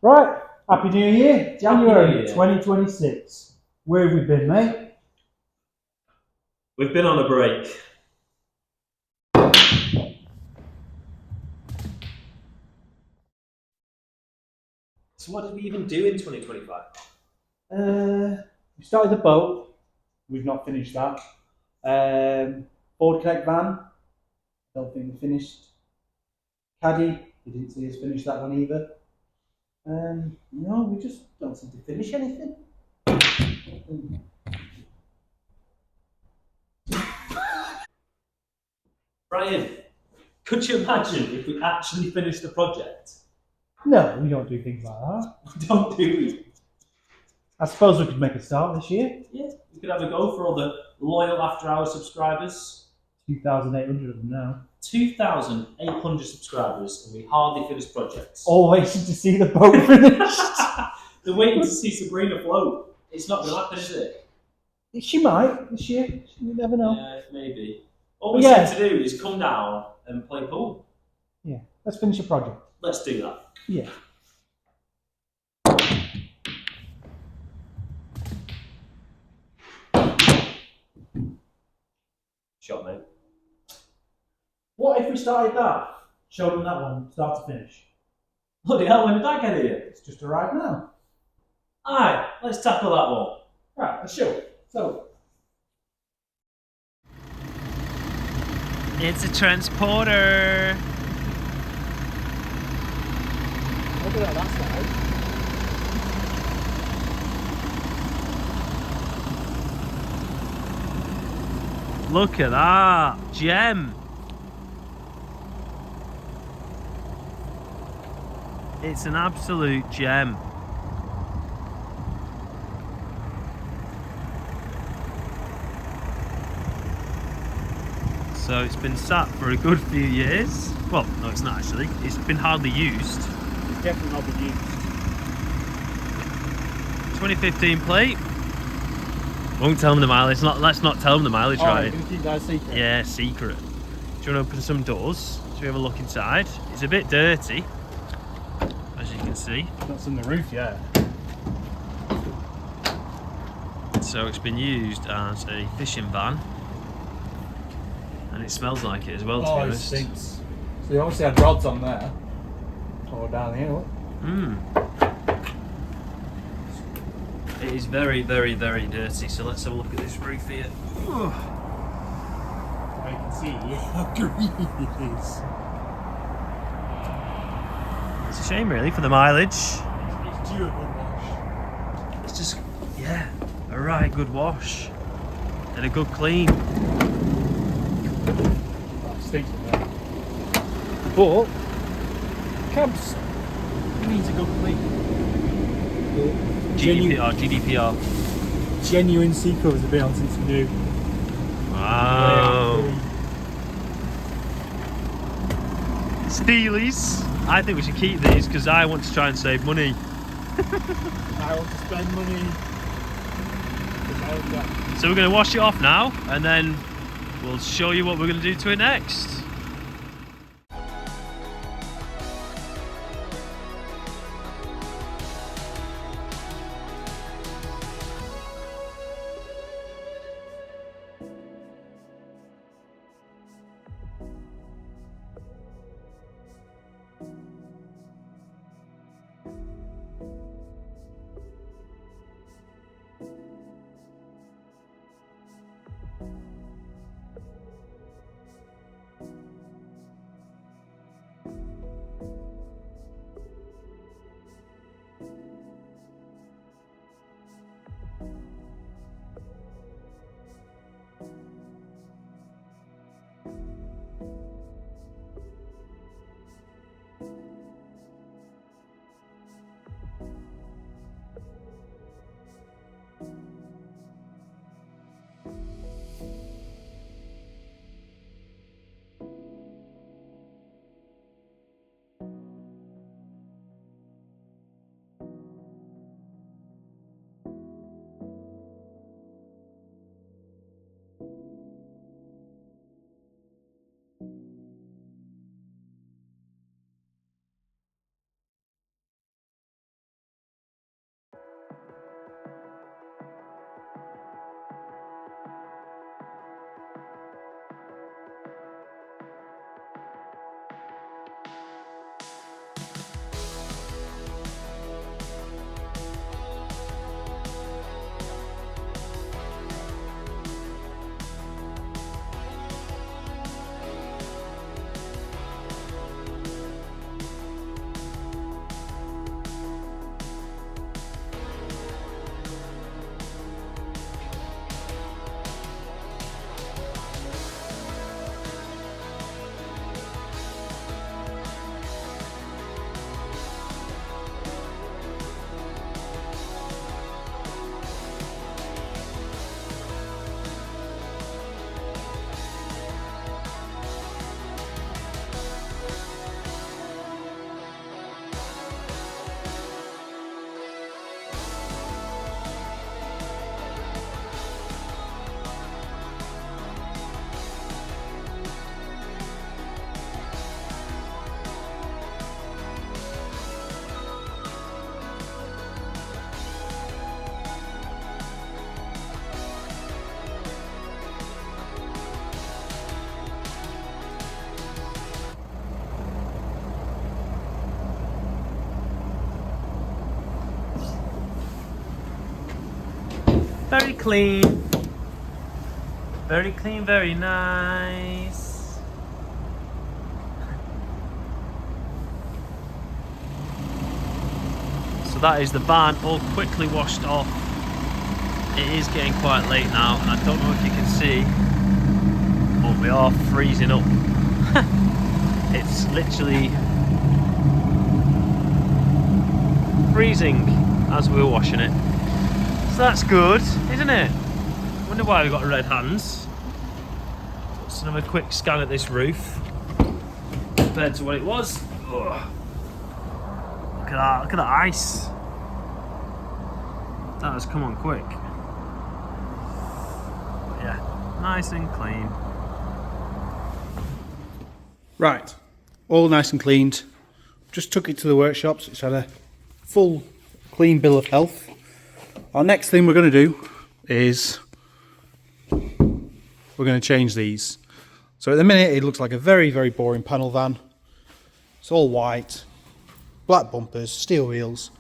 Right, Happy New Year, January New Year. 2026. Where have we been, mate? We've been on a break. So what did we even do in 2025? We started the boat. We've not finished that. Ford Connect van. Don't think we finished. Caddy. We didn't see us finish that one either. No, we just don't seem to finish anything. Brian, could you imagine if we actually finished the project? No, we don't do things like that. Don't do we? I suppose we could make a start this year. Yeah, we could have a go for all the loyal After Hours subscribers. 2,800 of them now. 2,800 subscribers, and we hardly finished projects. All waiting to see the boat finished. They're waiting to see Sabrina float. It's not going to happen, is it? She might this year. You never know. Yeah, maybe. All But we yeah. need to do is come down and play pool. Yeah, let's finish a project. Let's do that. Yeah. Shot, mate. What if we started that? Showed them that one, start to finish. Bloody hell, when did that get here? It's just arrived now. Alright, let's tackle that one. Right, let's show it. So, It's a transporter. look at that side. Look at that gem. It's an absolute gem. So it's been sat for a good few years. Well, no, it's not actually. It's been hardly used. It's definitely not been used. 2015 plate. Won't tell them the mileage. Let's not tell them the mileage, right? You're going to keep that a secret? Yeah, secret. Do you want to open some doors? Should we have a look inside? It's a bit dirty, as you can see. Not on the roof yet. So it's been used as a fishing van. And it smells like it as well, to be Oh, it honest. stinks. So you obviously had rods on there. Or down here, look. It is very, very, very dirty. So let's have a look at this roof here. You can see how green it is. It's a shame, really, for the mileage. It's due a good wash. It's just, yeah, a right good wash and a good clean. That stinks in there. But, cabs needs a good clean. GDPR. Genuine seat covers have been on since new. Wow. Steelies. I think we should keep these because I want to try and save money. I want to spend money. So we're going to wash it off now and then we'll show you what we're going to do to it next. Very clean. Very clean, very nice. So that is the van all quickly washed off. It is getting quite late now, and I don't know if you can see, but we are freezing up. It's literally freezing as we were washing it. So that's good, isn't it? Wonder why we've got red hands. Let's have a quick scan at this roof compared to what it was. Ugh. Look at that ice. That has come on quick. But yeah, nice and clean. Right, all nice and cleaned. Just took it to the workshops. It's had a full clean bill of health. Our next thing we're going to do is we're going to change these. So at the minute it looks like a very, very boring panel van. It's all white, black bumpers, steel wheels.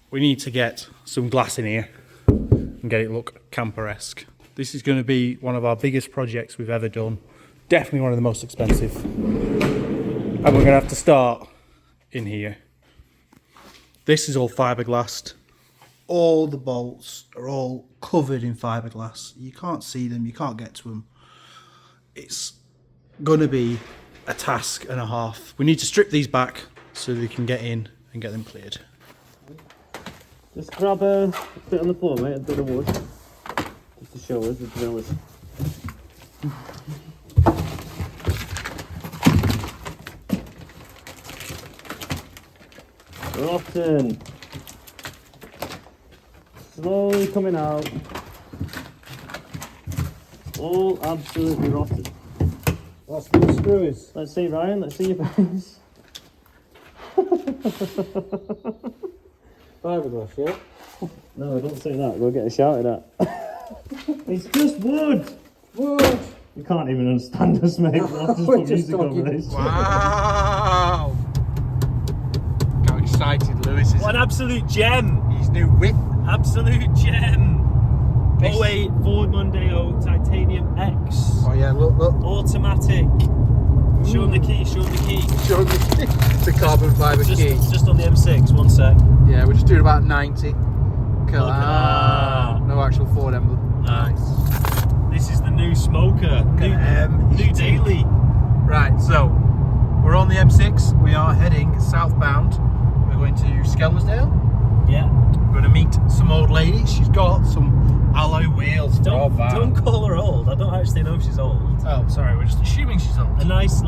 We need to get some glass in here and get it look camper-esque. This is going to be one of our biggest projects we've ever done. Definitely one of the most expensive. And we're going to have to start in here. This is all fiberglassed. All the bolts are all covered in fiberglass. You can't see them, you can't get to them. It's going to be a task and a half. We need to strip these back so they can get in and get them cleared. Just grab a bit on the floor, mate, a bit of wood. Just to show us the drillers. Rotten. Slowly coming out. All absolutely rotten. That's what the screw is. Let's see, Ryan, let's see your face. Fiberglass, yeah? No, don't say that, we'll get shouted at. It's just wood! Wood! You can't even understand us, mate. We'll have to We're put just music over talking. this. Wow! Got excited, Lewis. What an absolute gem! His new whip. Absolute gem! This- 08 Ford Mondeo Titanium X. Oh yeah, look. Automatic. Show him the key, show him the key. Show me the carbon fibre key. Just on the M6, one sec. Yeah, we're just doing about 90. Look at that. No actual Ford emblem. Nice. This is the new smoker. New Heating. daily. Right, so we're on the M6. We are heading southbound. We're going to Skelmersdale. Yeah. We're going to meet some old lady. She's got some alloy wheels for our van. Don't call her old. I don't actually know if she's old. Oh, sorry, we're just assuming she's old. A nice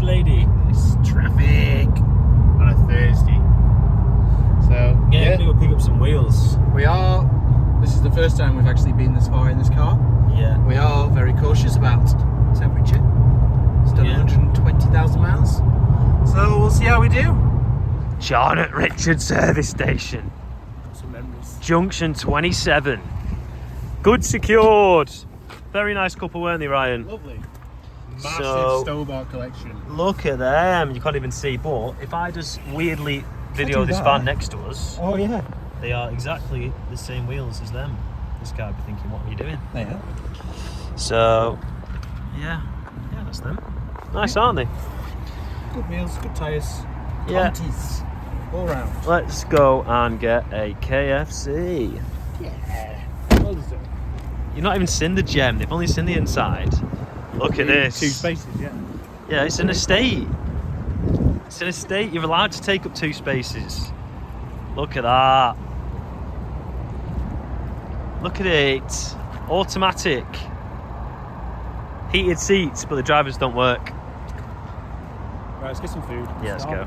lady. It's traffic on a Thursday. So, Yeah, we'll go pick up some wheels. we are. This is the first time we've actually been this far in this car. Yeah. We are very cautious about temperature. It's done Yeah. 120,000 miles. So, we'll see how we do. Charlotte Richard Service Station. Some memories. Junction 27. Good secured. Very nice couple, weren't they, Ryan? Lovely. Massive So- Stobart collection. Look at them. You can't even see, but if I just weirdly video do this that. van next to us, Oh, yeah. they are exactly the same wheels as them. This guy would be thinking, what are you doing? Yeah. So, yeah, that's them. Nice, aren't they? Good wheels, good tyres. Yeah. Contis. All round. Let's go and get a KFC. Well deserved. You've not even seen the gem, they've only seen the inside. Look at this. 2 spaces, yeah. Yeah, it's an estate. It's an estate, you're allowed to take up 2 spaces. Look at that. Look at it. Automatic. Heated seats, but the drivers don't work. Right, let's get some food. Yeah, let's go.